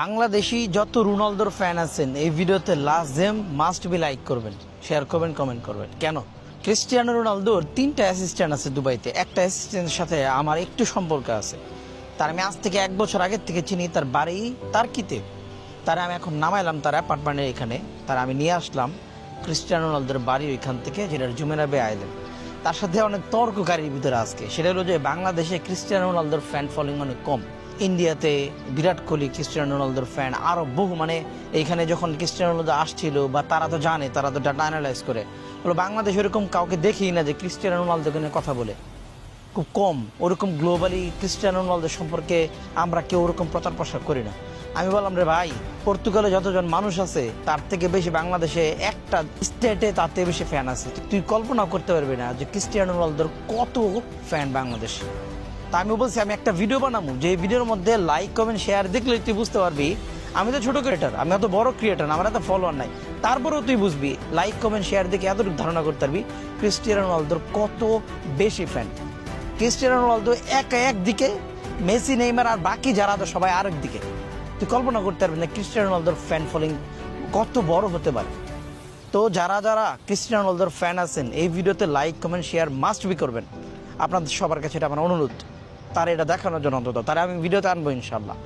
বাংলাদেশি যত রোনালদোর ফ্যান আছেন এই ভিডিওতে লাস্ট জেম মাস্ট বি লাইক করবেন, শেয়ার করবেন, কমেন্ট করবেন। কেন? ক্রিস্টিয়ানো রোনালদোর 3টা অ্যাসিস্ট্যান্ট আছে দুবাইতে। একটা অ্যাসিস্ট্যান্টের সাথে আমার একটু সম্পর্ক আছে। তার আমি আজ থেকে 1 বছর আগের থেকে চিনি। তার বাড়ি তার্কিতে। তার আমি এখন নামাইলাম তার অ্যাপার্টমেন্টের এখানে। তার আমি নিয়ে আসলাম ক্রিস্টিয়ানো রোনালদোর বাড়ি ওইখান থেকে, যেটা জুমেরা বে আইল্যান্ড। তার সাথে অনেক তর্ককারীর ভিতরে আজকে সেটা হলো যে বাংলাদেশে ক্রিস্টিয়ানো রোনালদোর ফ্যান ফলোয়িং অনেক কম। ইন্ডিয়াতে বিরাট কোহলি ক্রিস্টিয়ানো রোনালদোর ফ্যান আরও বহু, এইখানে যখন ক্রিস্টিয়ানো রোনালদো আসছিল বা তারা তো জানে, তারা তো ডাটা অ্যানালাইজ করে বলো বাংলাদেশ ওরকম কাউকে দেখি না যে ক্রিস্টিয়ানো রোনালদোকে নিয়ে কথা বলে। খুব কম। ওরকম গ্লোবালি ক্রিস্টিয়ানো রোনালদো সম্পর্কে আমরা কেউ ওরকম প্রচার প্রসার করি না। আমি বললাম, রে ভাই, পর্তুগালে যতজন মানুষ আছে তার থেকে বেশি বাংলাদেশে একটা স্টেটে তার থেকে বেশি ফ্যান আছে। তুই কল্পনা করতে পারবি না যে ক্রিস্টিয়ানো রোনালদোর কত ফ্যান বাংলাদেশে। তা আমি বলছি আমি একটা ভিডিও বানাবো, যে ভিডিওর মধ্যে লাইক কমেন্ট শেয়ার দেখলে তুই বুঝতে পারবি আমি তো ছোট ক্রিয়েটার, আমি এত বড় ক্রিয়েটার, আমার এত ফলোয়ার নাই। তারপরেও তুই বুঝবি, লাইক কমেন্ট শেয়ার দেখে এতটুকু ধারণা করতে পারবি ক্রিস্টিয়ানো রোনালদোর কত বেশি ফ্যান। ক্রিস্টিয়ানো রোনালদো একদিকে, মেসি নেইমার আর বাকি যারা তো সবাই আরেক দিকে। তুই কল্পনা করতে পারবি না ক্রিস্টিয়ানো রোনালদোর ফ্যান ফলোয়িং কত বড় হতে পারে। তো যারা যারা ক্রিস্টিয়ানো রোনালদোর ফ্যান আছেন এই ভিডিওতে like comment share must be করবেন। আপনাদের সবার কাছে এটা আমার অনুরোধ। তার এটা দেখানোর জন্য অন্তত তারা আমি ভিডিওতে আনবো ইনশাল্লাহ।